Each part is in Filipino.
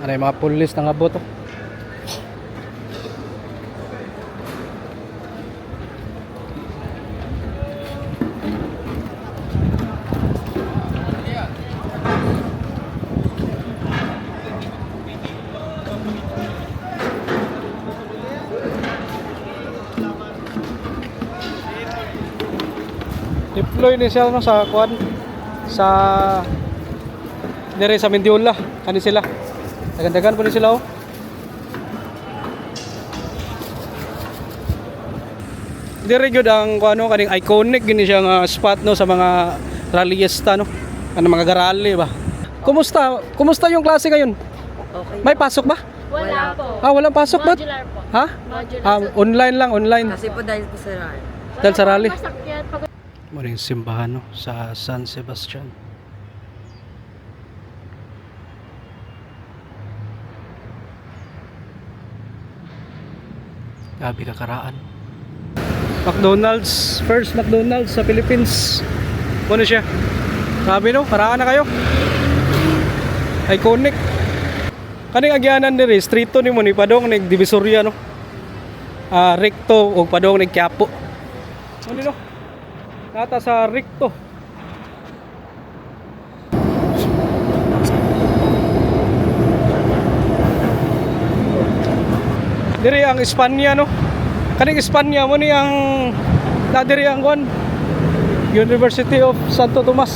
Ano yung mga pulis na ngabot oh. Deploy ni siya no, sa kuan sa dire sa Mendiola kani sila dagan-dagan po ni sila oh. Dire gyud ang kuano kaning iconic gini siya nga spot no sa mga rallyista no ano mga garali ba. Kumusta yung klase ngayon? Okay. May pasok ba? Wala po. Walang pasok ba? Modular po. Ha? Modular. Online lang, online. Kasi po dahil po sa RAR. Dahil sa rally. Masakyan pag Muna yung simbahan no, sa San Sebastian. Gabi kakaraan. McDonald's, first McDonald's sa Philippines. Ano siya? Sabi no, karaan na kayo. Iconic. Kaning agyanan diri, street ni mo ni padong nig Divisoria no. Recto o padong nig Quiapo. Ano no? Nata sa Recto. Diri ang Espanya no. Kaning Espanya mo ni ang diri ang kuan University of Santo Tomas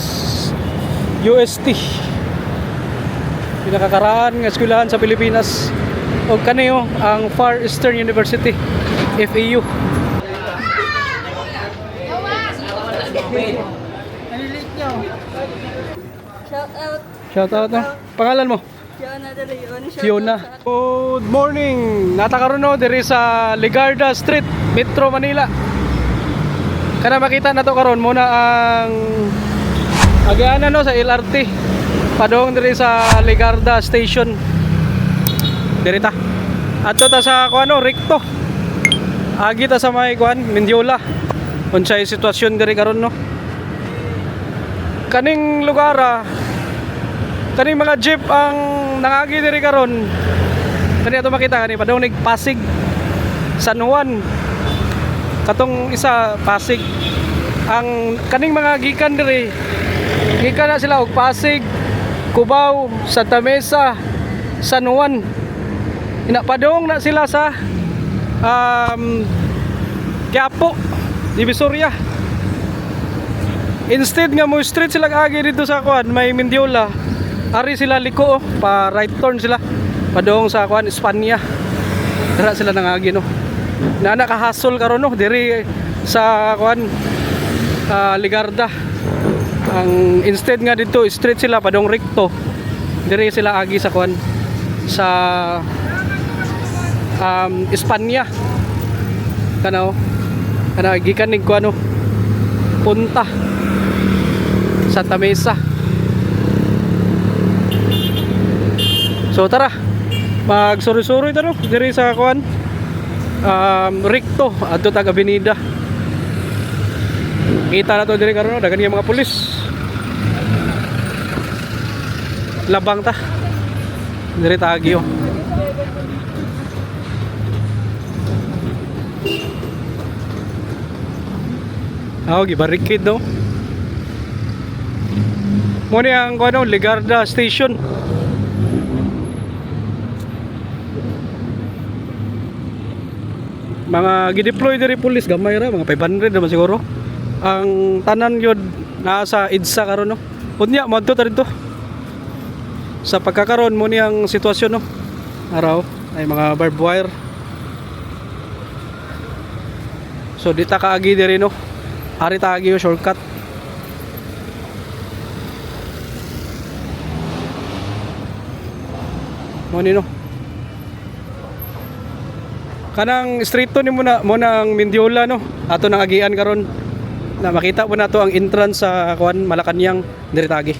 UST. Pinakakaraan nga eskwelahan sa Pilipinas. O kaniyo ang Far Eastern University FEU. Shout out. Shout out no. Pangalan mo? Fiona de Leon. Fiona. Good morning. Natakaroon no diri sa Ligarda Street, Metro Manila. Kana makita na to karon muna ang agyanan no sa LRT. Padong diri sa Ligarda Station. Diri ta. Adto ta sa kuano Recto. Agi ta sa may kuan Mendiola. Unsay sitwasyon diri karon no. Kaning lugar kaning mga jeep ang nangagi diri karon. Kani ato makita kani padong nig Pasig San Juan. Katong isa Pasig. Ang kaning mga gikan diri gikan na sila og Pasig, Cubao, Santa Mesa, San Juan. Inapadong na sila sa Quiapo, Divisoria. Instead nga mo street sila agi dito sa kuan may Mendiola. Ari sila liko pa right turn sila padong sa kuan Espanya. Dira sila nangagi no. Na nakahasol karon no diri sa kuan Ligarda. Ang instead nga dito straight sila padong Recto. Diri sila agi sa kuan sa Espanya. Kanaw. Kana gikan nig kuan no. Punta Santa Mesa. So tara, magsuri-suri taro diri sa kuan Recto adto tag Avenida. Kita na to diri karon dagan yung mga pulis. Labang ta. Diri tagi oh. Gibarricade no. Mo ni ang kuno Ligarda Station. Mga gideploy diri pulis gamay ra mga 500 naman siguro. Ang tanan yun nasa EDSA karon no. Unya mo ta dito. Sa pagkakaroon mo ni ang sitwasyon no. Araw ay mga barbed wire. So dita kaagi diri no. Ari taagi yo shortcut. Mo ni no. Kanang street to ni muna ang Mendiola no. Ato nang agian karon. Na makita po nato ang entrance sa kuan Malacañang diri tagi.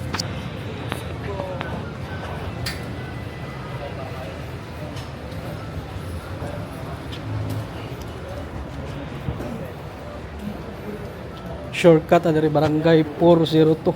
Shortcut dari barangay 402.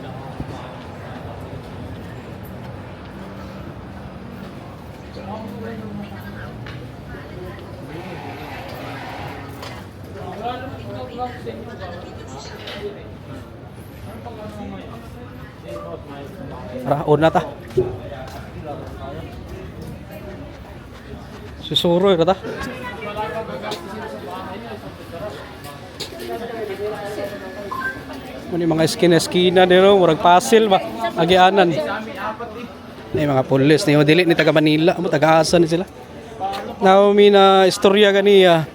Tara, on na ta. Susuro ka ta. Muni mga eskina-eskina nila, murag puzzle ba? Agianan. Ay mga pulis ni dili ni taga Manila, mo taga-asa ni sila. Naomi na istorya ganiya.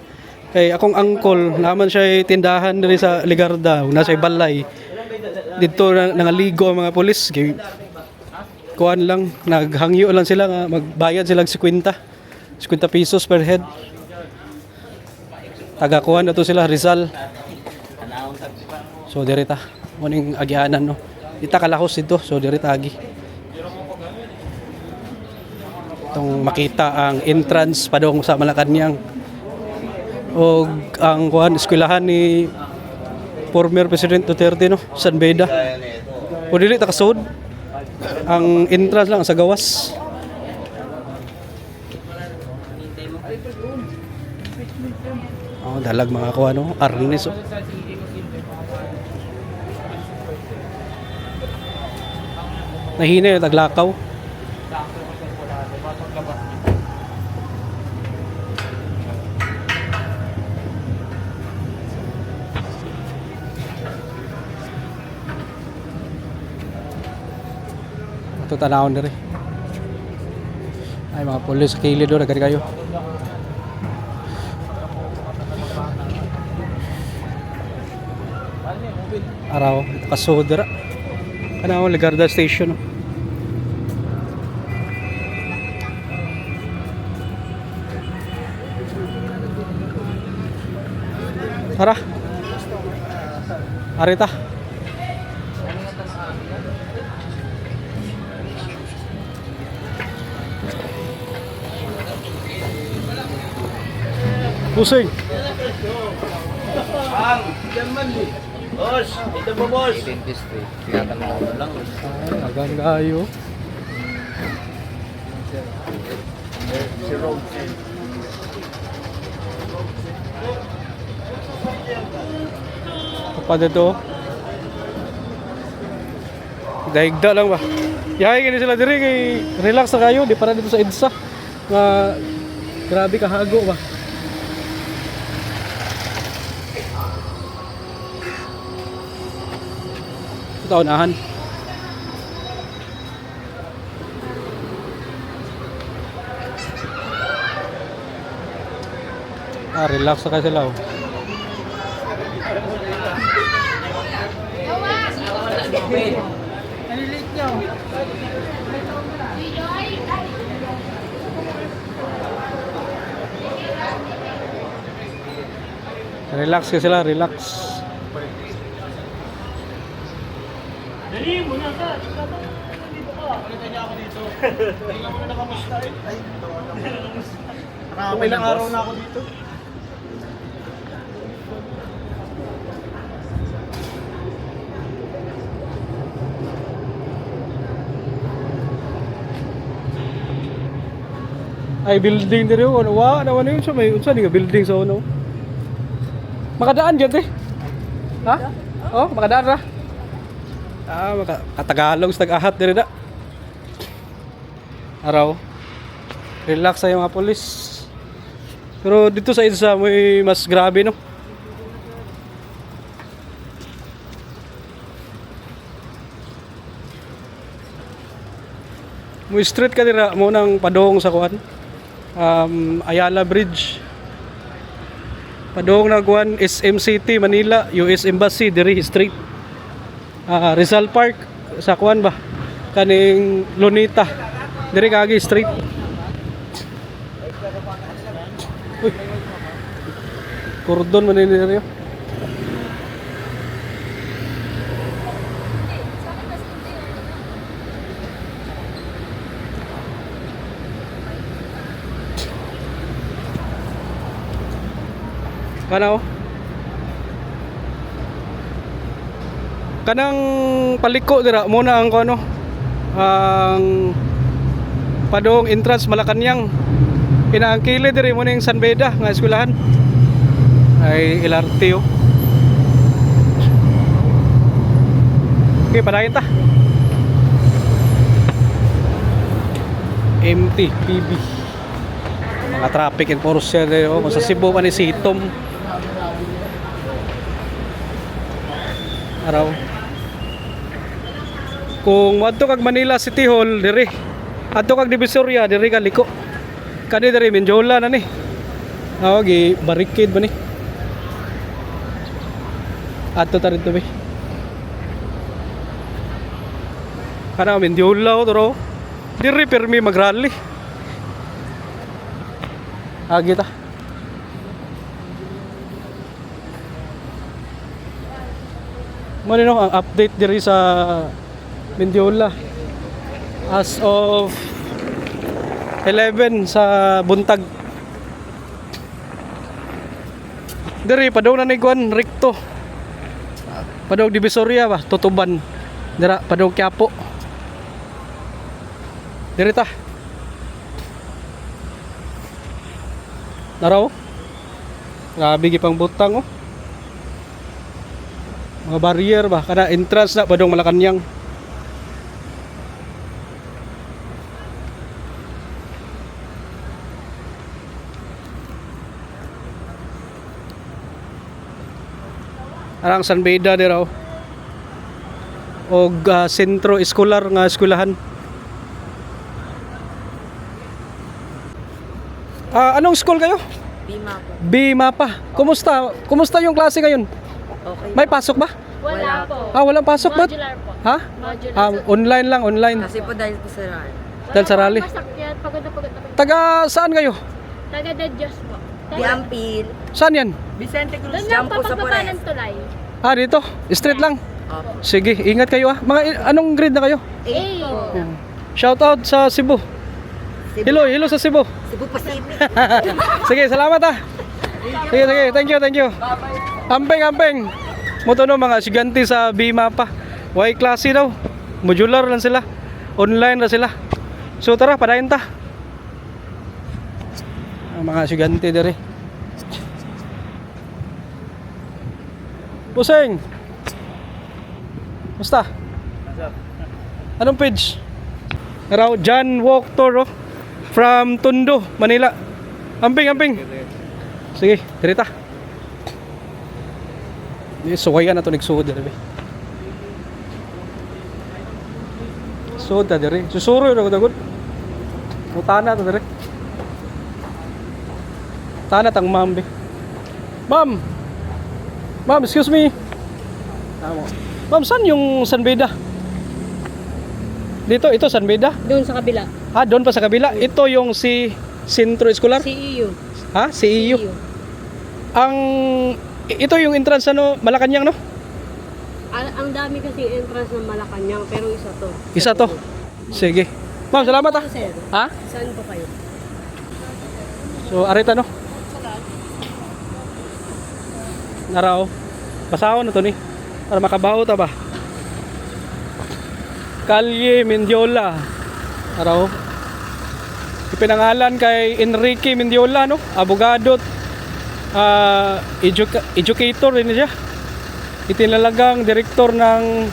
Kay akong angkol, naman siya tindahan diri sa Ligarda, nasa balay. Dito nangaligo ang mga pulis. Kay kuan lang, naghangyo lang sila nga magbayad sila 50 pesos per head. Taga kuan na to sila Rizal. So direta muning agianan no. Ita kalahos dito, so direta agi. Itong makita ang entrance padong sa Malacañang. O ang kuan eskwelahan ni former President Duterte no, San Beda. O dili ta kasud. Ang entrance lang sa gawas. Oh, dalag mga kuan no, arnis oh. Nahina yung taglakaw. Ito tanawon diri. Ay mga pulis sa kilid do nagkari kayo. Araw, ito kasodra. Kanawon Ligarda Station. Tara. Arita. Pusing. Boss, ito po boss. Dentistry. Tinatanong ko lang. Agang gayo. Si Road. Kapag ito. Daigda lang ba? Yahay gini sila diri kay relax na kayo, di para dito sa EDSA. Nga grabe kahago ba? Taunahan. Relax na kayo sila oh. Relax ka sila, relax. Dali mo na ka. Palitan niya ako dito. Tingnan mo na nakamusta eh. Ay, nakakapay ng araw na ako dito. Ay building diri oh. Wa naman yun sa may unsa ni nga building sa uno. Makadaan dyan eh. Ha? Oh, makadaan ra. Katagalog sa tag-ahat diri da. Araw. Relax sa mga pulis. Pero dito sa EDSA may mas grabe no. Mo street ka dira mo nang padong sa kuan. Ayala Bridge. Padong nagwan SM City Manila, US Embassy diri street. Rizal Park sa kuan ba? Kaning Lunita. Diri kagi street. Uy. Cordon man ni diri. Kanaw? Kanang paliko dira muna ang kuno ang padong entrance Malacañang. Pinaangkili diri mo ning San Beda nga eskwelahan. Ay LRT oh. Okay, padayon ta. MTPB. Mga traffic enforcer oh. Kung sa Cebu pa ni si Hitom. Araw. Kung adto kag Manila City Hall diri. Adto kag Divisoria diri ka liko. Kani diri Menjola na ni. Gi barricade ba ni? Adto ta rito be. Kana Menjola o toro. Diri permi magrally. Agi ta. Mano no ang update diri sa Mendiola as of 11 sa buntag. Diri padaw na ni Juan Ricto. Padaw Divisoria ba Tutuban. Dira padaw Quiapo. Diri ta. Naraw. Grabe gipang butang oh. Mga barrier ba kana entrance na padong Malacañang. Arang San Beda di raw. Og sentro escolar nga eskwelahan. Anong school kayo? Bima po. Bima pa. Kumusta? Kumusta yung klase ngayon? Okay. May pasok ba? Wala po. Walang pasok ba? Modular po. Ha? Modular. Online lang, online. Kasi po dahil po sa rally. Dahil sa rally. Masakyan. Pagod na pagod na pagod. Taga saan kayo? Taga Dedyos po. Diampil. Saan yan? Vicente Cruz. Doon lang Jump po po sa pagbaba Pores. ng tulay. Dito. Street lang. Opo. Sige, ingat kayo Mga anong grade na kayo? 8 po. Shout out sa Cebu. Hello sa Cebu. Cebu Pacific. Sige, salamat Sige, thank you. Ampeng. Moto no mga sigante sa Bima pa. Way klase daw. Modular lang sila. Online na sila. So tara, padayon ta. Ang mga sigante dere. Puseng. Musta? Anong page? Raw John Walk Tour from Tondo, Manila. Amping. Sige, dirita. Ni suwayan na to nagsuod dere. Suod ta dere. Susuro na gud. Utana to dere. Tana tang ma'am be. Ma'am, excuse me. Ma'am, saan yung San Beda? Ito San Beda? Doon sa kabila. Doon pa sa kabila. Ito yung si Sentro Escolar? CEU. CEU. Ito yung entrance Malacañang no? Ang dami kasi entrance ng Malacañang pero Isa to. Sige. Ma'am, salamat Sir, saan po kayo? So, arita no? Naraw. Pasahon na to ni. Para makabaho ta ba? Kalye Mendiola. Naraw. Ipinangalan kay Enrique Mendiola no? Abogado. Educator rin siya. Itinalagang direktor ng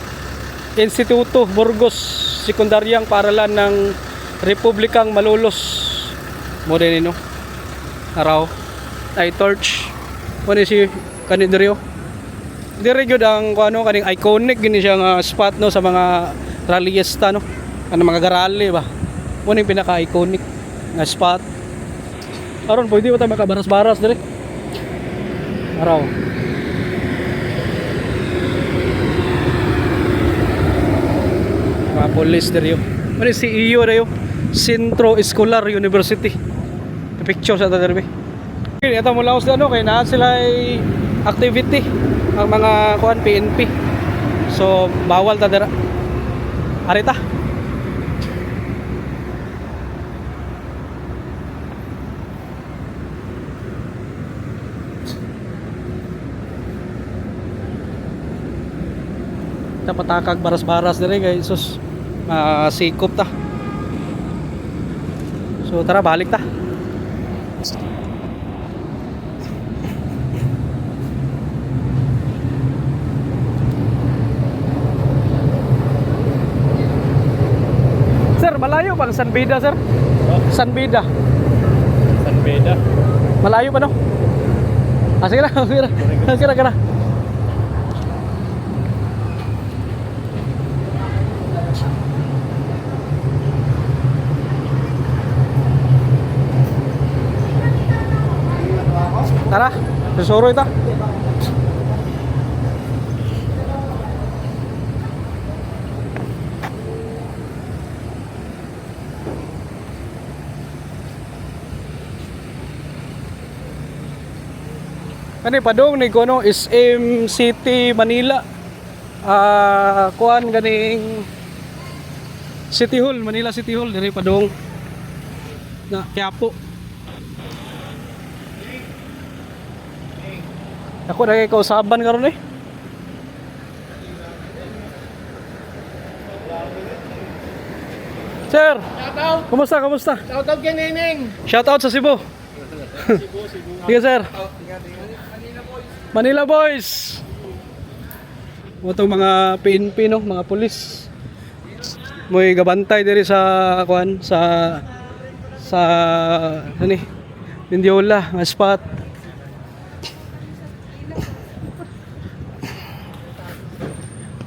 Instituto Burgos Sekundaryang Paaralan ng Republikang Malolos. Modern no? Araw. Ay torch. Ano si kanidrio? Dire gyud ang kaning iconic gini siya nga spot no sa mga rallyista no. Ano mga garali ba? Mo ning pinaka-iconic nga spot. Aron pwede ba ta makabaras-baras dire? Araw. Mga police dire yo. Ano si CEU dayo? Centro Escolar University. Picture sa taderbe. Okay, ito mula sa kay na sila ay activity ang mga kuan PNP. So bawal ta dira. Arita. Patakag baras-baras dire kay sus sikop ta. So tara, balik ta. Sir, malayo bang San Beda, sir? San Beda. San Beda. Malayo pa, no? Ah, sige na, sige na. Sige na, sige na. Tara, susuro ito. Kani padong ni kono SM City Manila. Kuan ganing City Hall, Manila City Hall diri padong na Quiapo. Ako na kay kausaban karon eh. Sir, Shoutout! kumusta, kumusta? Shoutout kay Neneng! Shoutout sa Cebu. Sige, sir. Manila Boys. Itong mga PNP, no, mga pulis. May gabantay diri sa kuan sa ano ni Mindiola, nga spot.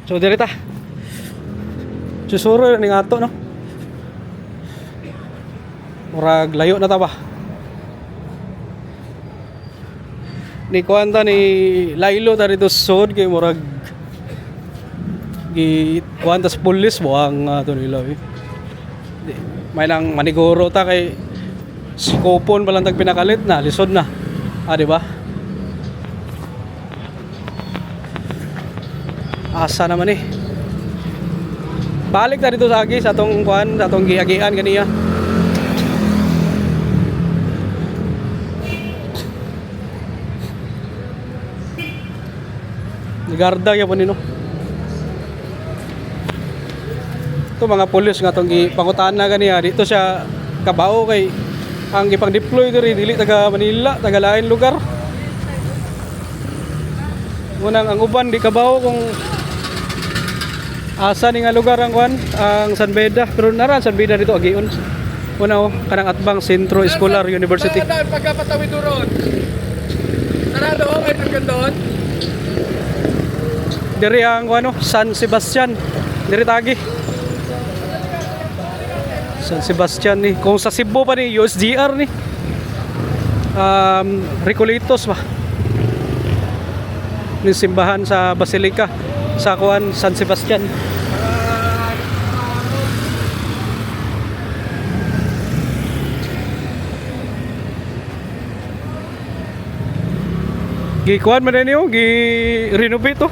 So diri ta. Susuro ni ato, no. Murag layo na ta ba? Ni kuanta ni Lailo ta dito sud kay murag gi kuanta sa pulis buang to nila eh. May lang maniguro ta kay si kupon pa lang tag pinakalit na lisod na. Ah, di ba? Asa naman eh. Balik ta dito sa agi sa atong kuan, sa atong giagian kaniya. Garda ya po nino. Ito mga pulis nga itong pangutana ganiya. Dito siya kabao kay ang gipang deploy diri dili taga Manila, taga lain lugar. Munang ang uban di kabao kung asa ni nga lugar ang kuan, ang San Beda. Pero naran San Beda dito agion. Una oh, kanang Atbang Sentro Escolar University. Saan pagkapatawid doon? Sarado ako kayo doon? Diri ang ano, San Sebastian. Diri tagi. San Sebastian ni. Kung sa Cebu pa ni USGR ni. Recoletos ba? Ni simbahan sa Basilica sa kuan San Sebastian. Gi kuan man niyo, gi renovate to.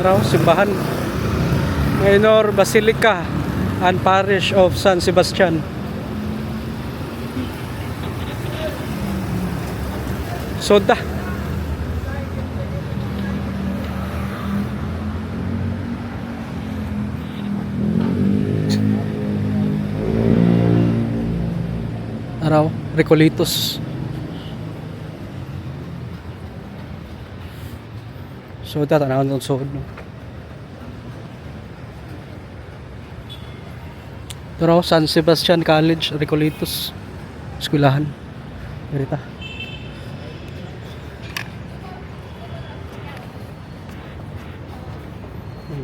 Raw simbahan Minor Basilica and Parish of San Sebastian. Soda. Araw Recoletos. So tatanaw ng sod no. Pero San Sebastian College Recoletos eskwelahan. Dirita.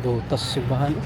Butas simbahan.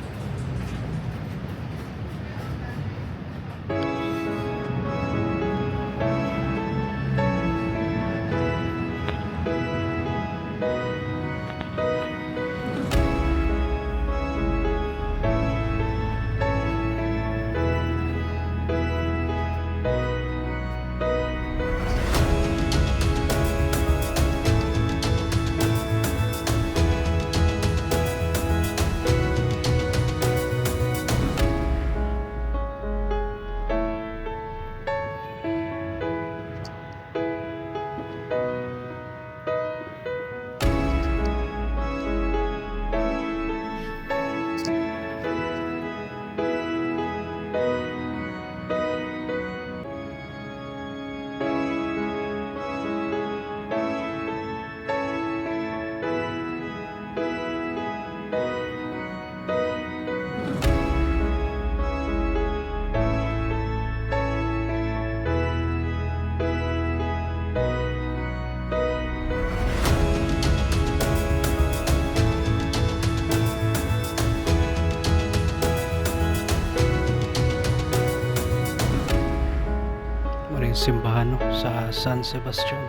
simbahan no, sa San Sebastian.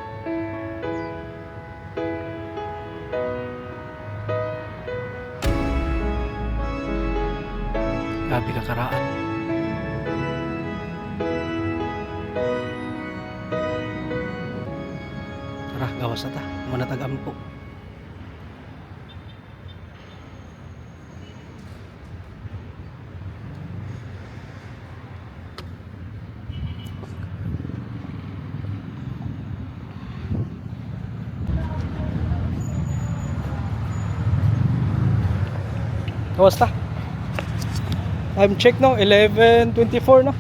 Grabe kakaraan. Tara, gawas na ta. Manatag po. Gawas ta. Time check no, 11:24 no.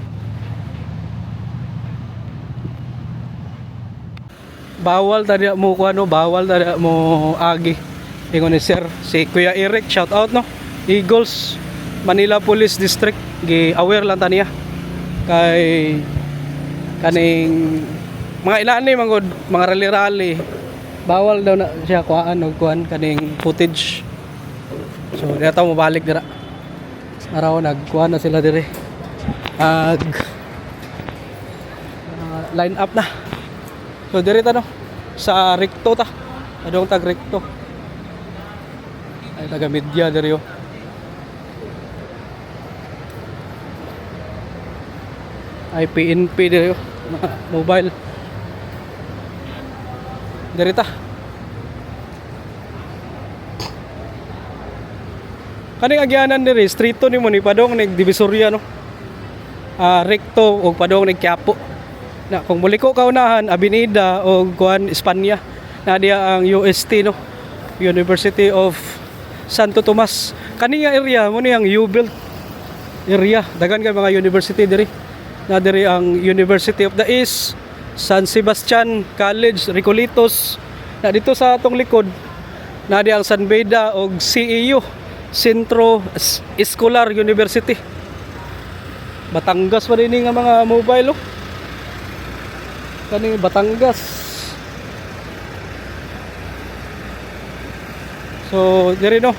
Bawal tadi mo kuno, bawal tadi mo agi. Ingon ni sir, si Kuya Eric, shout out no. Eagles, Manila Police District, gi aware lang ta niya. Kay kaning mga ilan ni mga rally-rally. Bawal daw na siya kuhaan og kuan kaning footage. So dito mo balik dira. Araw nagkuha na sila dire. Line up na. So dire ta no sa recto ta. Adong tag recto. Ay taga media dire yo. Ay PNP dire yo. Mobile. Dire ta. Kaning agyanan diri streeto nimo ni padong nag Divisoria no. Recto og padong nag Quiapo. Na kung muliko ka unahan Avenida og kuan Espanya na diya ang UST no. University of Santo Tomas. Kani nga area mo ni ang U-Belt area. Dagan kay mga university diri. Na diri ang University of the East, San Sebastian College, Recoletos. Na dito sa atong likod na diya ang San Beda og CEU. Centro Escolar University. Batangas pa rin nga mga mobile oh. Kani Batangas. So diri no,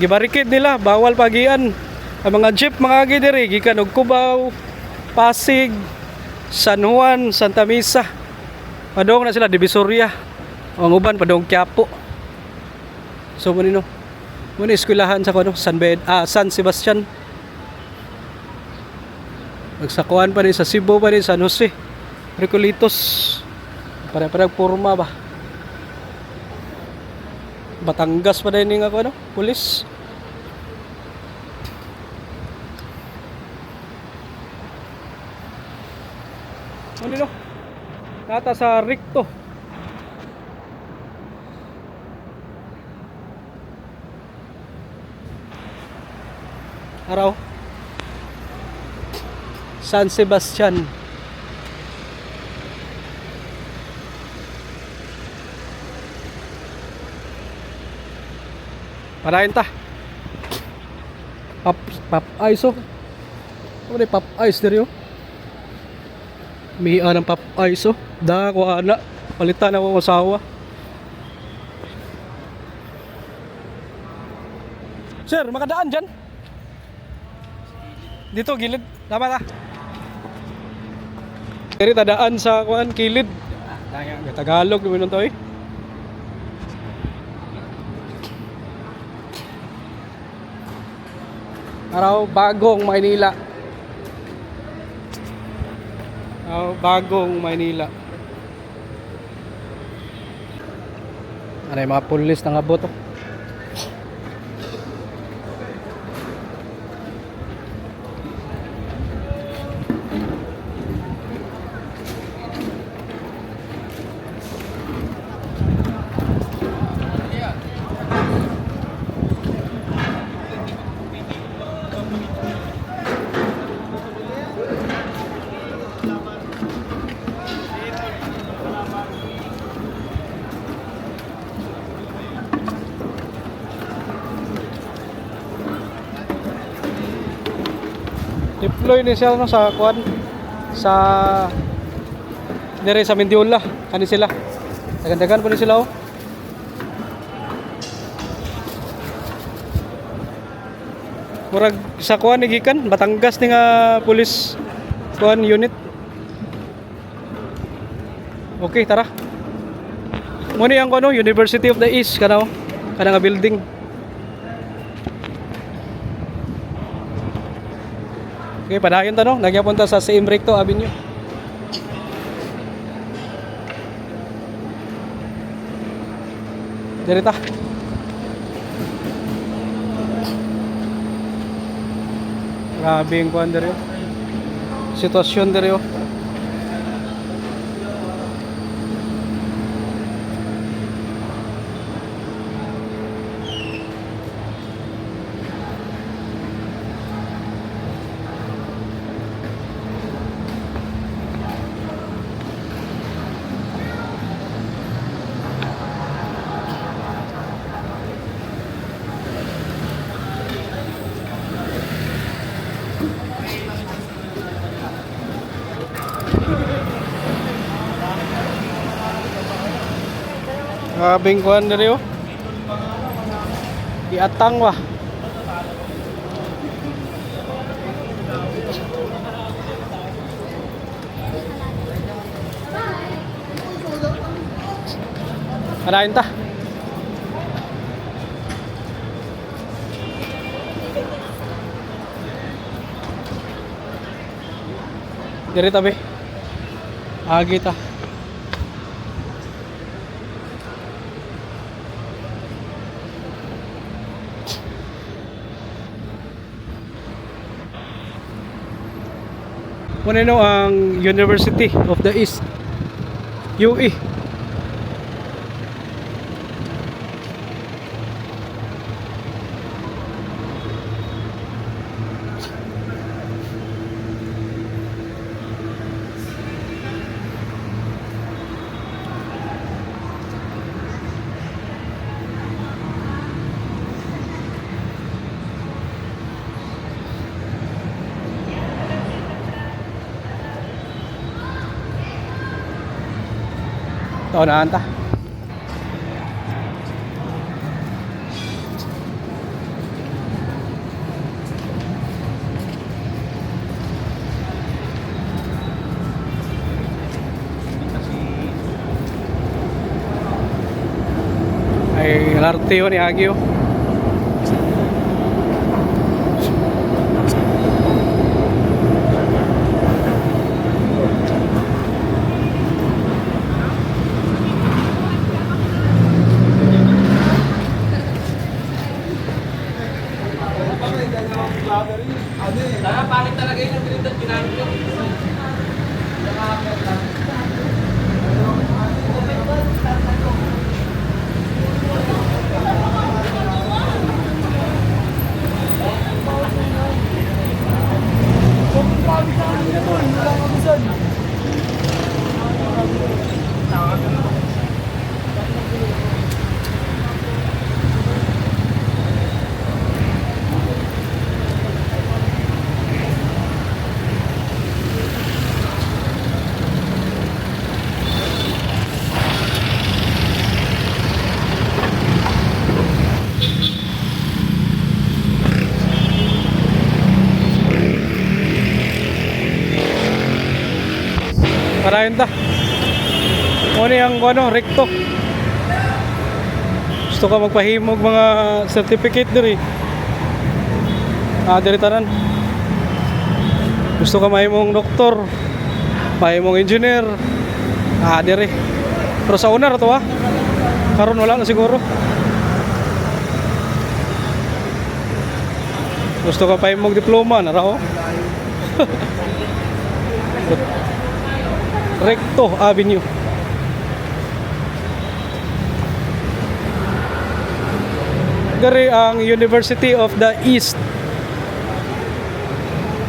gibarikid nila, bawal pagian. Ang mga jeep mga agi diri gikan og Cubao, Pasig, San Juan, Santa Mesa. Padong na sila Divisoria. Ang uban padong Quiapo. So mo no. Muna eskwelahan sa kuno San Sebastian. Nagsakuan pa rin sa Cebu pa rin San Jose. Recoletos. Para porma ba. Batangas pa rin nga kuno, pulis. Ano no? Nata sa recto. Araw San Sebastian. Parahin ta. Pop ice oh. Ano ni pop ice diri oh. Miha ng pop ice oh. Da ko ana palitan ako ng asawa. Sir, makadaan dyan. Dito gilid, tama ta. Diri tadaan sa kuan kilid. Tagalog naman to eh. Araw bagong Maynila. Bagong Maynila. Ano yung mga pulis na abot oh. Deploy ni siya no, sa kuan sa dire sa Mendiola kani sila. Dagan-dagan po ni sila oh. Murag sa kuan ni gikan Batangas ni nga police kuan unit. Okay, tara. Muna yung ano, University of the East kana nga building. Okay, padayon ta no, nagyapunta sa Siem Recto Avenue. Direta. Grabe yung kuhan diri. Sitwasyon diri. Grabing kuhan diri oh. Iatang wah. Kanain ta. Diri tabi. Agi ta. Muna no ang University of the East, UE. Taunahan ta. Ay, LRT yun ni Agyo. Parayon ta. Muna yung ano, recto. Gusto ka magpahimog mga certificate diri. Diri tanan. Gusto ka mahimong doktor, mahimong engineer. Diri. Pero sa una ra to karon wala na siguro. Gusto ka pahimong diploma na ra ho. Recto Avenue. Dari ang University of the East,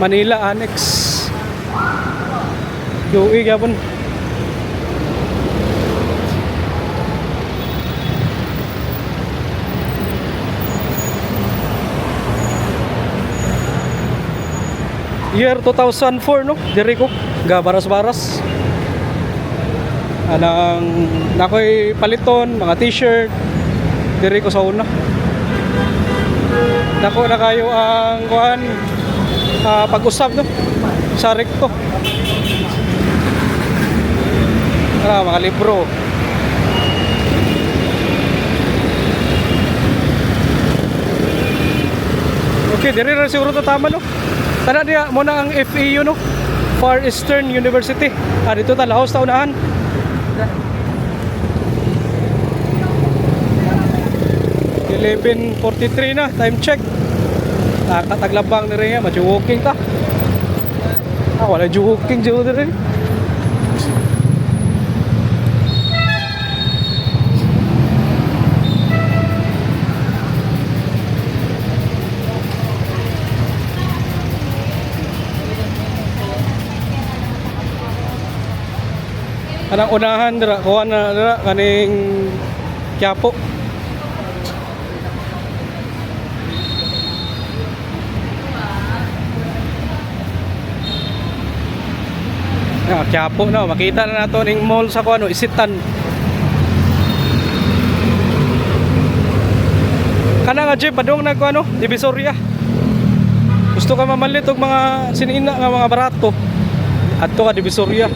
Manila Annex. UE gapon. Year 2004 no, diri ko gabaras-baras. Anang nakoy paliton, mga t-shirt diri ko sa una. Nako na kayo ang kuan pag-usab no sa recto. Mga libro. Okay, diri ra siguro to tama no. Tara diya mo na ang FEU no. Far Eastern University. Dito ta lahos ta unahan. 11:43 na, time check. Nakataglabang na rin yan, medyo walking ta. Wala joking dyan na rin. Anang unahan dira, kuha na dira kaning Quiapo. Quiapo na, makita na nato ning mall sa kuano, Isitan. Kana nga jeep padung nagkuano, Divisoria. Gusto ka mamalit og mga sinina nga mga barato. Adto ka Divisoria.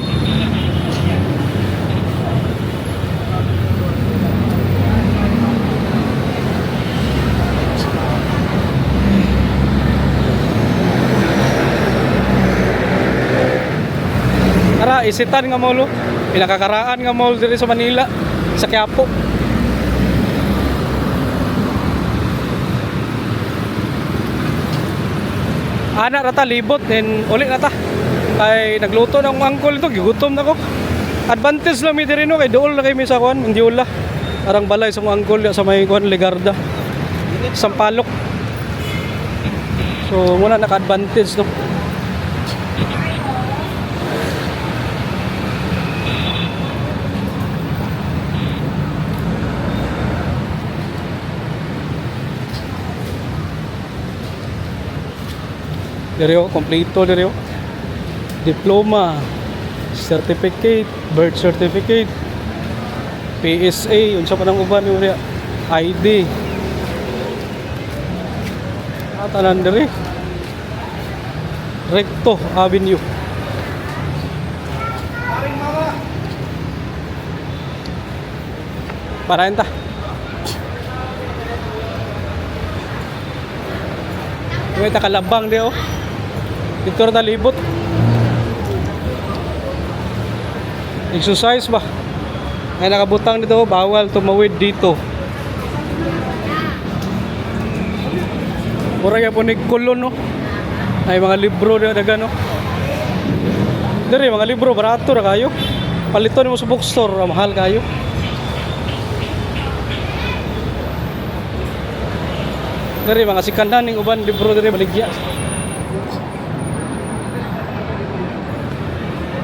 Isitan nga mall, pinakakaraan nga mall diri sa Manila, sa Quiapo. Ana rata libot then uli na ta. Kay nagluto na akong angkol ito, gigutom na ko. Advantage lang mi diri no kay duol na kay mi sa kuan, Indiola. Arang balay sa akong angkol sa may kuan Legarda. Sampalok. So muna naka-advantage no. Diriyo, kompleto diriyo. Diploma, certificate, birth certificate, PSA, unsa pa nang uban ni ID. Tanan diri. Recto Avenue. Parahin ta. May takalabang di oh. Dito na libot. Exercise ba? Ay nakabutang dito, bawal tumawid dito. Mura ya po ni kulon no. Ay mga libro na daga no. Dere mga libro barato ra kayo. Palito nimo sa bookstore, mahal kayo. Dere mga sikanan ning uban libro dere baligya.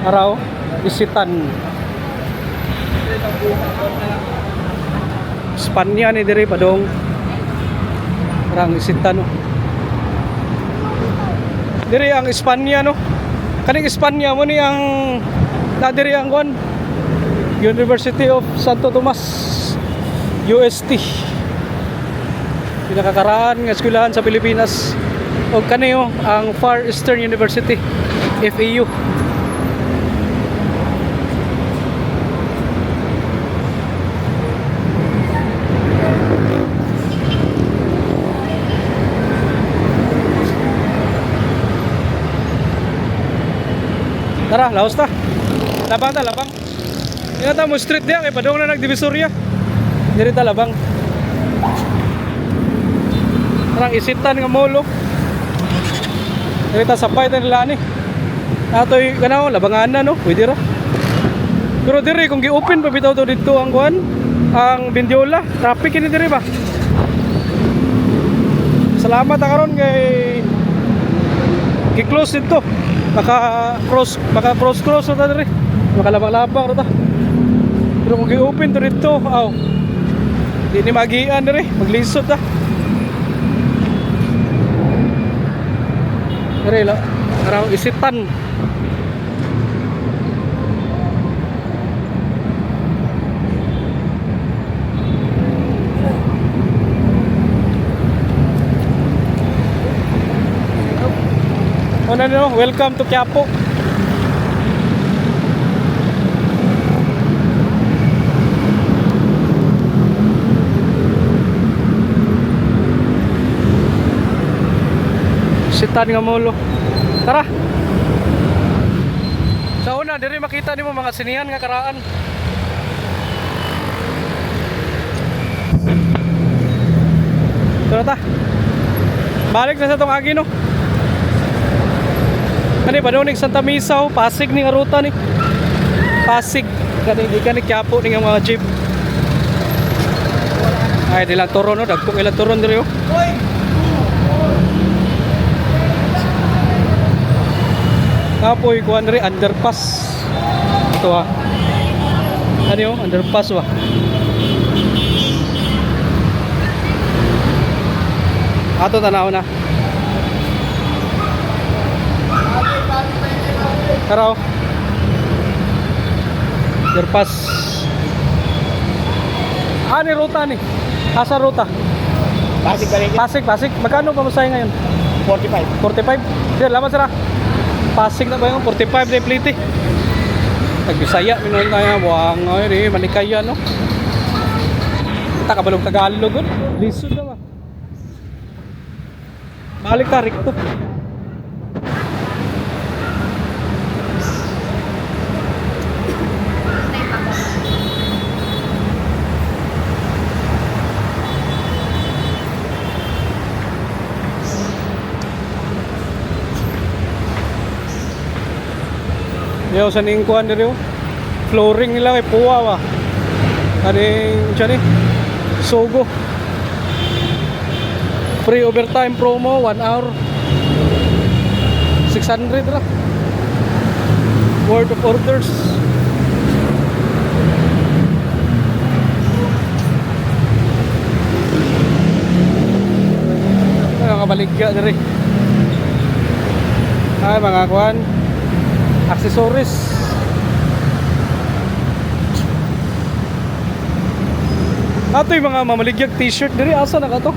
Araw, Isitan. Spanya ni diri padong. Parang Isitan no. Diri ang Espanya no. Kaning Espanya mo ni ang nadiri ang kon University of Santo Tomas UST. Pinakakaraan nga eskwelahan sa Pilipinas. O kaniyo ang Far Eastern University FEU. Tara, laos ta. Labang ta, labang. Ina ta mo street diya kay padong na nagdivisorya. Diri ta labang. Parang Isitan nga mall. Diri ta sapay ta nila ni. Natoy kanaw labangan na no, pwede ra. Pero diri kung gi-open pa bitaw to dito ang kuan, ang Bindiola, traffic ini diri ba. Salamat ta karon kay gi-close dito. Maka cross na diri. Makalabang-labang ra ta. Pero kung gi-open to dito, aw. Di ni magian diri, maglisod ta. Diri la, araw Isitan. Welcome to Quiapo. Sultan nga molo. Tara. Sa una, diri makita nimo mga sinihan nga karaan. Tara ta. Balik na sa tong agi no. Kani ba doon Santa Misa, oh, Pasig ni nga ruta ni. Pasig. Kani di kani Quiapo ni nga mga jeep. Ay dilang turon no, dagko ilang turon diri oh. Kapoy kuan ri underpass. Ito ah. Ano yun? Underpass ba? Ato tanaw na. Tara oh. Underpass. Ani ruta ni? Asa ruta? Pasig ka rin. Pasig. Magkano pamasahe ngayon? 45. 45? Sir, laban sira. Pasig na ba yung 45 na plite? Nagbisaya, minun tayo. Buwang ngayon eh, malikaya no? Takabalong Tagalog yun. Lisod na ba? Balik ka, Rikto. Yo sa ning kuan diri oh. Flooring nila kay puwa ba. Kaning siya ni Sogo. Free overtime promo 1 hour. 600 ra. Word of orders. Ay mga baligya diri. Ay mga kuan accessories. Ato yung mga mamaligyag t-shirt diri asa na ka to?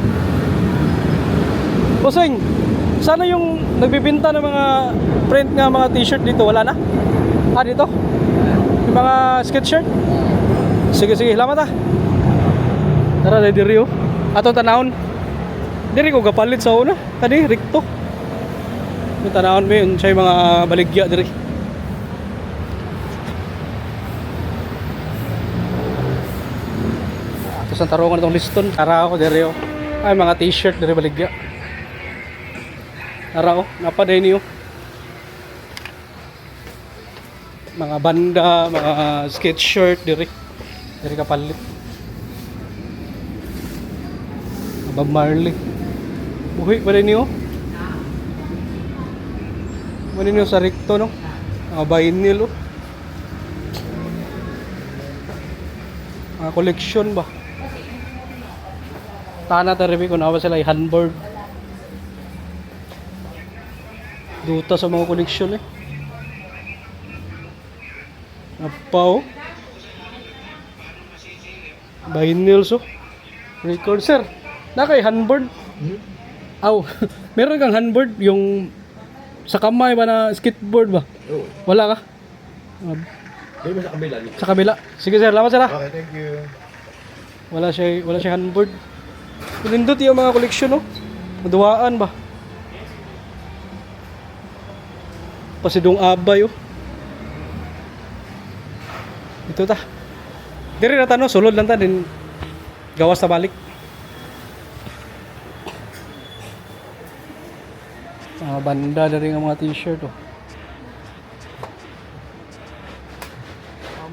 Boseng, sana yung nagbibinta ng mga print nga mga t-shirt dito wala na? Ah dito? Yung mga skate shirt? Sige, lamat ah. Tara diri oh. Ato tanawon. Diri ko gapalit sa una. Kani Rikto. Yung tanawon mo yun siya yung mga baligya diri. Sa tarungan itong liston. Tara ako diri oh. Ay mga t-shirt diri baligya. Tara oh, napaday niyo. Mga banda, mga skate shirt diri. Diri kapalit. Bob Marley. Buhi pa rin niyo. Mani niyo sa Rikto no. Mga vinyl oh. Mga collection ba? Tana taribi ko nawa sila handboard. Duta sa mga koleksyon eh. Apaw. Vinyl so. Record sir. Nakay handboard. Aw, meron kang handboard yung sa kamay ba na skateboard ba? Oo. Wala ka? May sa kabila. Sa kabila. Sige sir, lamat sir ah. Okay, thank you. Wala siya handboard. Pinindot yung mga koleksyon no. Maduwaan ba? Pasidong abay oh. Ito ta. Diri na tano, sulod lang ta din gawas ta balik. Mga banda dari nga mga t-shirt oh.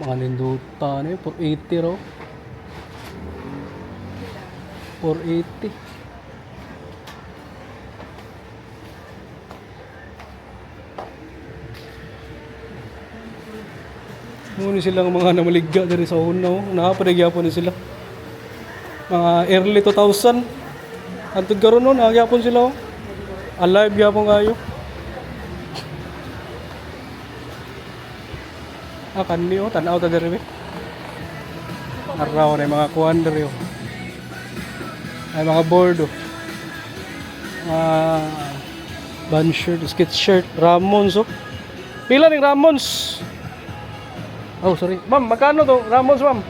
Mga ninduta na yun, 480 raw. 480. Muna silang mga namaligya dari sa una oh. Nakapaligya ni sila. Mga early 2000. Antod karon no, nagyapon sila oh. Alive yapon kayo. Kanni oh, tanaw ta diri. Araw na yung mga kuwan diri oh. Ay mga board oh. Band shirt, skate shirt, Ramones oh. Pila ning Ramones? Oh, sorry. Ma'am, magkano to? Ramones, ma'am?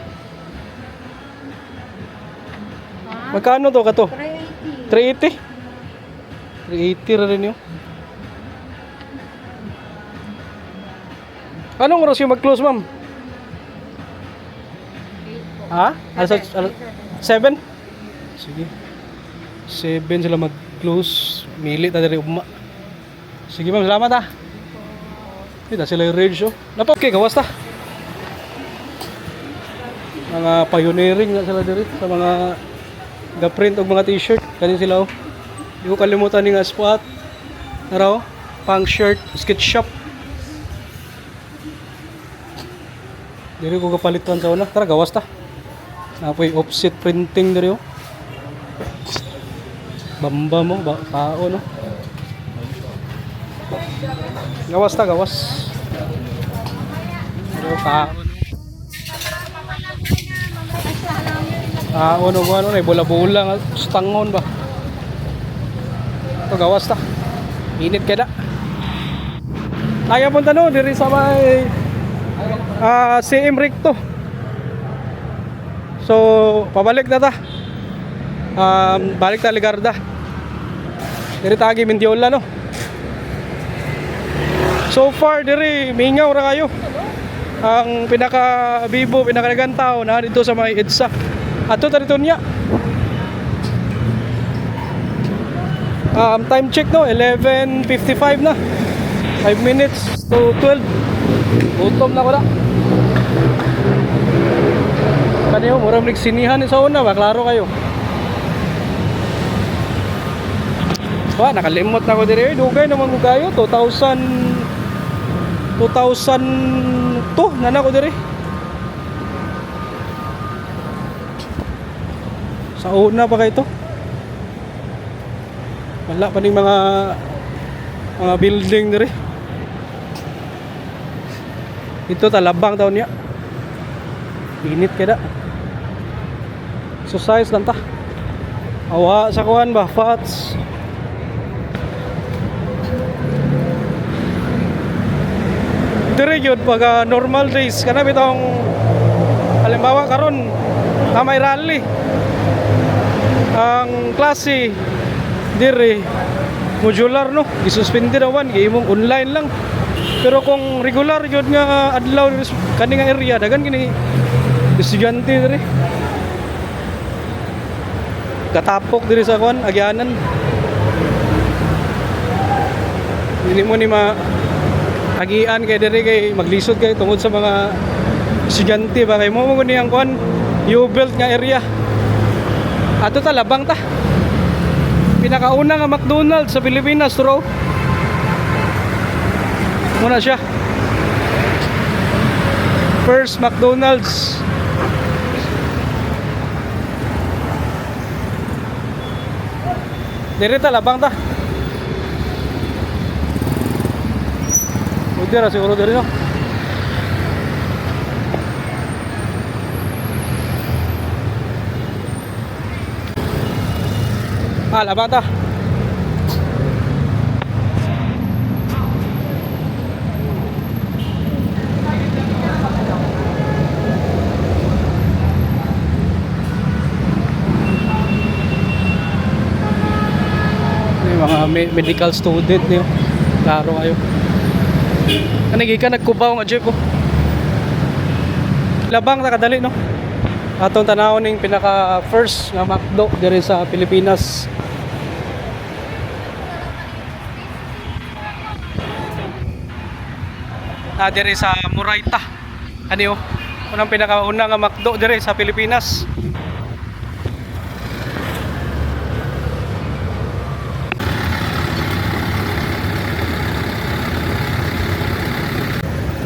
Magkano to kato? 380. 380 ra rin yun. Anong oras yung mag-close, ma'am? Ha? Alas 7? Sige. 7 sila mag-close. Mili ta diri ugma. Sige ma'am, salamat ah. Kita sila yung range oh. Napa, okay, gawas ta. Mga pioneering na sila diri sa mga ga-print og mga t-shirt. Kani sila oh. Di ko kalimutan ni nga spot. Nara oh, pang shirt, skate shop. Diri ko kapalitan sa una. Tara, gawas ta. Napoy offset printing diri oh. Bamba mo, tao no. Gawas ta, gawas. Pero tao no. Tao no, ano na, bola-bola, stangon ba. Ito, gawas ta. Init kaya na. Ayaw punta no, diri sa may CM Recto. So, pabalik na ta. Balik ta Ligarda. Diri tagi Mendiola no. So far diri mingaw ra kayo. Ang pinaka bibo, pinaka nagantaw na dito sa may EDSA. Ato ta dito niya. Time check no, 11:55 na. 5 minutes to 12. Utom na ko na. Kaniyo, murang nagsinihan sa una ba? Klaro kayo. Wah, nakalimot na ko diri. Dugay naman ko kayo. 2002 na ko diri. Sa una pa kayo to. Wala pa ning mga building diri. Ito talabang taon niya. Init kaya. Exercise lang ta. Awa sa kuhan ba, fats. Dire yun pag normal days kana bitong halimbawa karon na may rally. Ang klase dire modular no, gisuspende naman, giimong online lang. Pero kung regular yun nga adlaw kani nga area dagan kini estudyante dire. Katapok diri sa kon agyanan. Hindi mo ni agian kay diri kay maglisod kay tungod sa mga estudyante ba kay mo ni ang kon U-Belt nga area. Ato ta labang ta. Pinakauna nga McDonald's sa Pilipinas bro. Muna siya. First McDonald's. Diri ta labang ta. Udah ra siguro diri no. Labang ta. Mga medical student niyo. Klaro kayo. Kanigi ka nagkubaw nga jeep ko. Labang ta kadali no. Atong tanawon ning pinaka first nga McDo diri sa Pilipinas. Diri sa Murayta. Ano unang pinakauna nga McDo diri sa Pilipinas.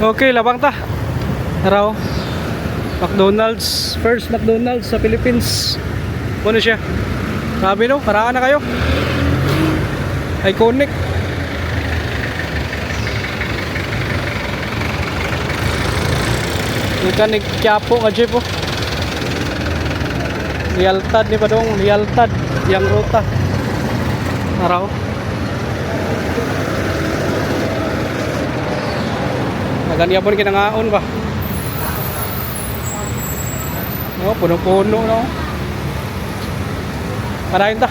Okay, labang ta. Tara oh. McDonald's, first McDonald's sa Philippines. Ano siya? Grabe no, paraan na kayo. Iconic. Mechanic Quiapo nga jeep oh. Lialtad ni padong, lialtad yang ruta. Tara oh. Ganyan po kinangaon ba? No, puno-puno no. Parahin ta.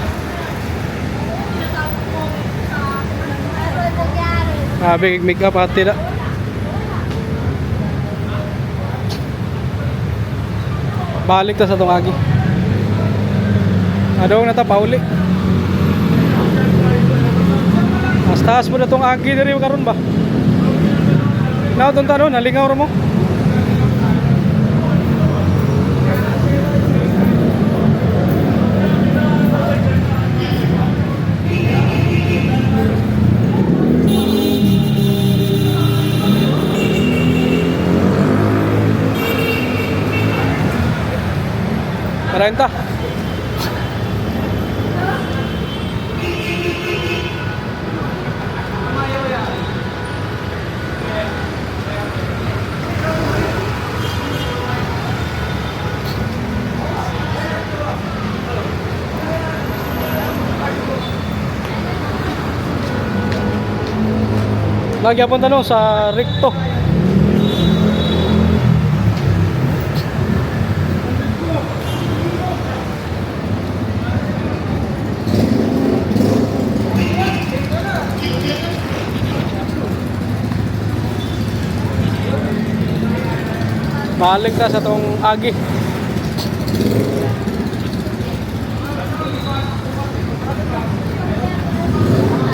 Big make up ati na. Balik ta sa tong agi. Adong na ta pauli. Mas taas mo na tong agi diri karon ba? Now tong tanong, nalingaw ra mo. Renta. Lagi punta no sa Recto. Balik ta sa tong agi.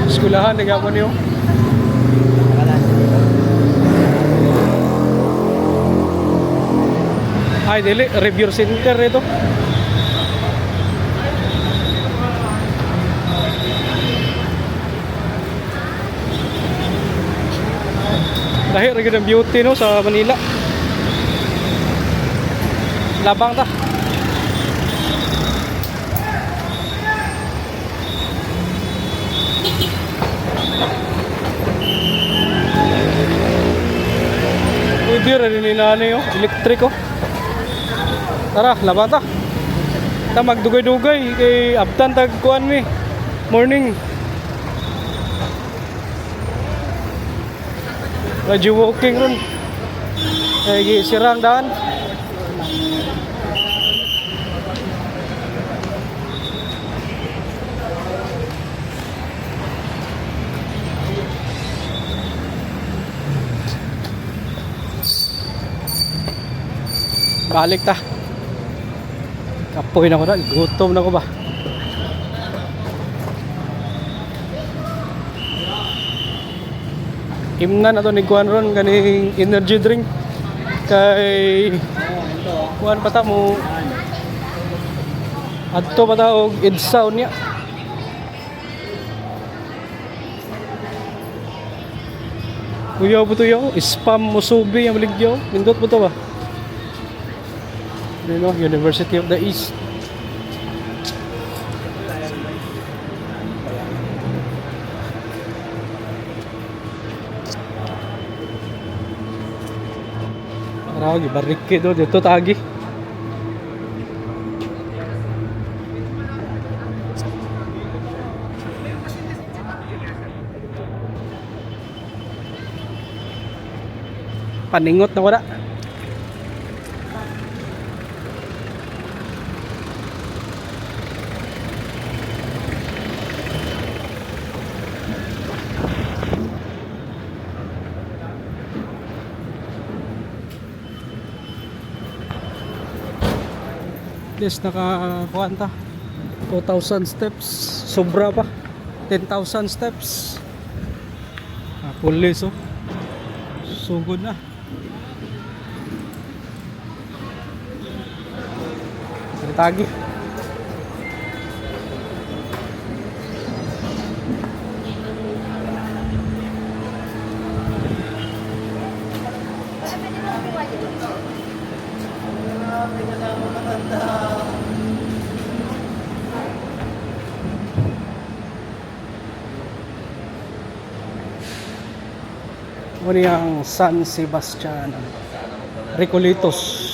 Skulahan ni gapon niyo. Ay dili review center ito. Dahil rin ng beauty no sa Manila. Labang ta. Pwede rin ni nanay oh, elektriko. Tara, labang ta. Ta magdugay-dugay kay abtan tag kuan mi. Morning. Medyo walking ron. Kaya sirang daan. Balik ta. Kapoy na ko na. Gutom na ko ba? Imnan ato ni Kuan ron ganing energy drink kay Kuan pa ta mo adto pa ta og idsaw niya. Kuyaw po to yaw, spam musubi ang baligyaw. Pindot po to ba? You know, University of the East. Marami, barricade do dito tagi. Paningot na wala. Yes, nakakuha ta 2,000 steps, sobra pa 10,000 steps. Pulis oh, sugod na. Tagi. Muna yung San Sebastian Recoletos.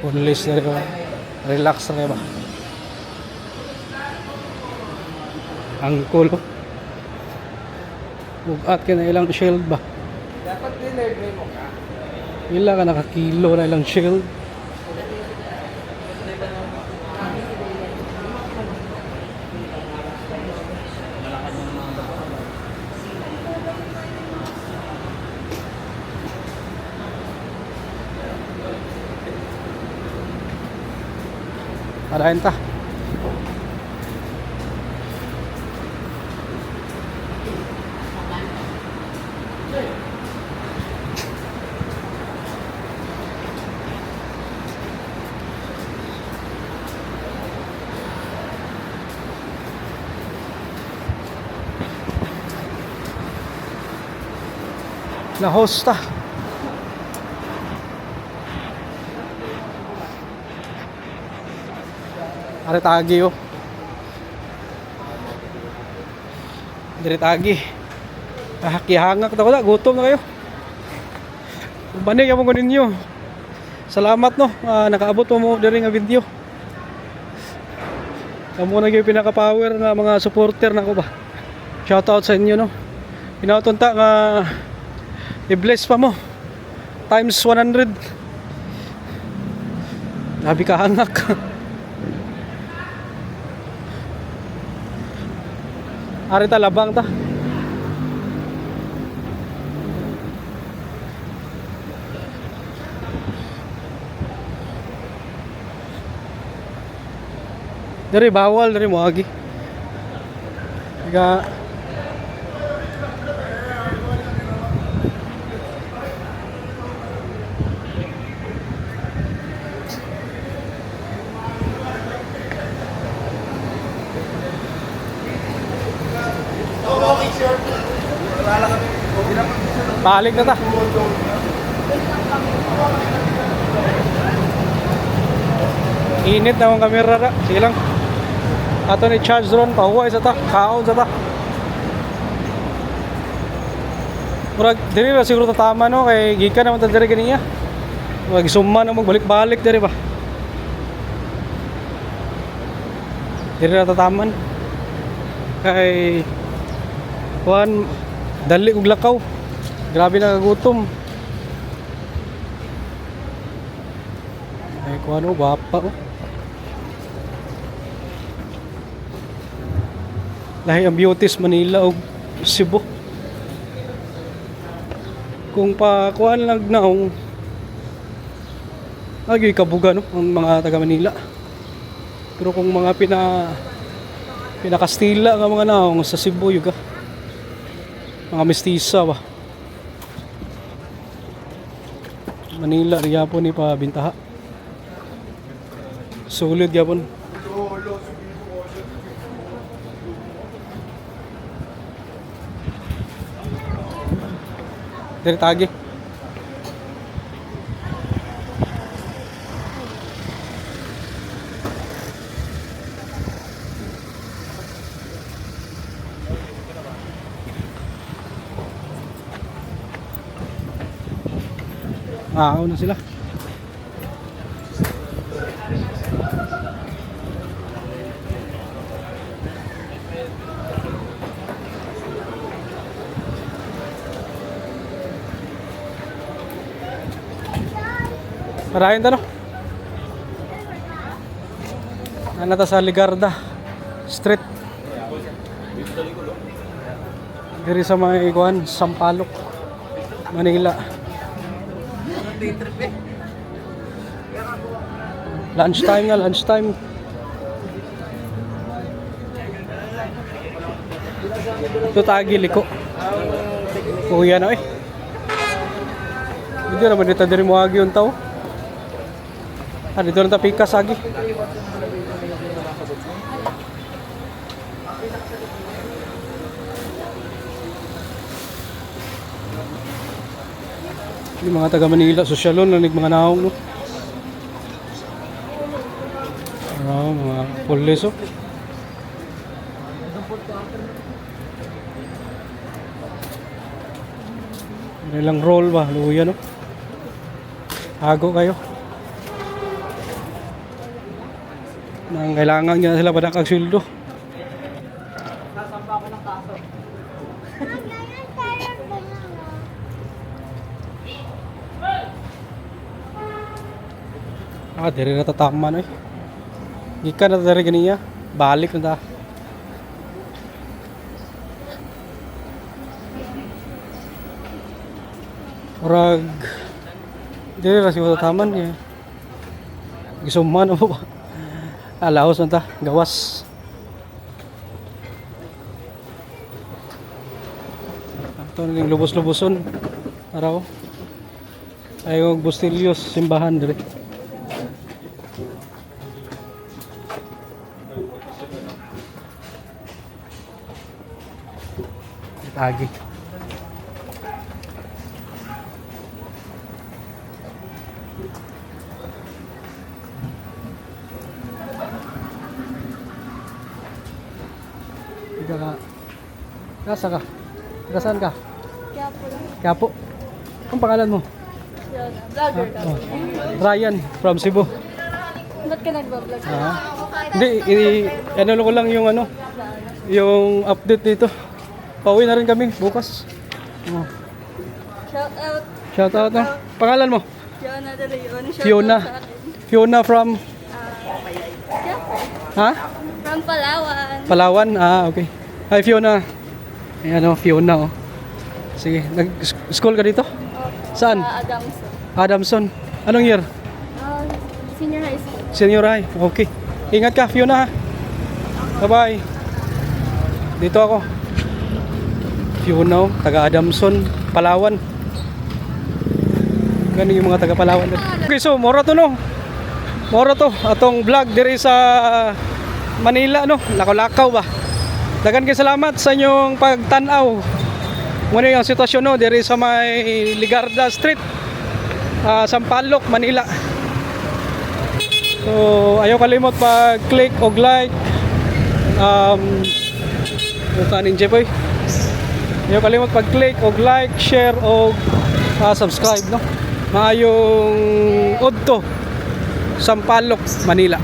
Punlis na rin ba? Relax na rin ba? Ang cool oh. Bugat ka na ilang shield ba? Dapat dinnerve mo ka. Ilang ka nakakilo na ilang shield. Padayon ta. Na-host ta. Are tagi oh. Dire tagi. Kihangak ta ko da, gutom na kayo. Banig mo kunin niyo. Salamat no, nakaabot mo diri nga video. Kamo na gyud pinaka-power nga mga supporter nako ba. Shoutout sa inyo no. Pinautunta nga i-bless pa mo times 100. Grabe ka hangak. Ari ta labang ta. Dari bawal dari mo agi. Ga balik na ta. Init na ang kamera ra. Sige lang. Ato ni charge drone pahuwa isa ta. Kaon sa ta. Murag diri ra siguro ta tama no kay gikan naman ta diri kaniya. Wag summa na magbalik-balik diri ba. Diri ra ta taman. Kay kuan dali og lakaw. Grabe na kagutom. Ay kuan oh bapa oh. Lahi ang beauties Manila o Cebu. Kung pa kuan lang naong agi kabuga no ang mga taga Manila. Pero kung mga pinakastila nga mga naong sa Cebu yuga. Mga mestiza ba. Manila riya po ni pa bintaha. Sulod gyapon. Dari tagi. Una sila. Marahin ta no. Nata sa Ligarda Street. Diri sa mga iguan, Sampaloc, Manila. Lunchtime nga, lunchtime. Ito tagi liko. Kuya na eh. Hindi naman dito diri mo agi yung tao. Dito na tapikas agi. Yung mga taga Manila, sosyalon, nanig mga naong, no? Mga pulis, oh. Nilang roll ba? Luya, no? Hago kayo. Nang kailangan niya sila pa nakagsildo. Nasamba ko ng kaso. Diri na tataman eh. Gikan na diri ganiya. Balik na ta. Orag diri ra siguro tataman eh. Gisuman mo ba? Alahos na ta, gawas. Ito naging lubos-luboson. Araw. Ayaw Bustilios, simbahan dire. Tagi. Tiga ka. Nasa ka? Tiga saan ka? Kaya po lang. Quiapo. Ang pangalan mo? Vlogger ka. Oh. Ryan from Cebu. Ba't ka nagbablog? Ah. Hindi, ano ko lang yung ano, yung update dito. Pauwi na rin kami bukas. Oh. Shout out. Shout out na. Pangalan mo? Fiona De Leon. Shout Fiona. out sa atin. Fiona from Quiapo. ha? From Palawan. Palawan. Ah, okay. Hi Fiona. Ayan oh, Fiona oh. Sige, nag-school ka dito? Saan? Sa Adamson. Adamson. Anong year? Senior high school. Senior high. Okay. Ingat ka, Fiona ha. Bye-bye. Dito ako. Fiona, taga Adamson, Palawan. Ganun yung mga taga Palawan. Okay, so mora to no. Mora to. Atong vlog diri sa Manila no. Lakaw-lakaw ba. Dagan kay salamat sa inyong pagtanaw. Muna yung sitwasyon no diri sa may Ligarda Street. Sampaloc, Manila. So, ayaw kalimot pag-click o like. Kanin Jepoy. Ayaw kalimot pag-click o like, share o subscribe no. Maayong Udto, Sampaloc, Manila.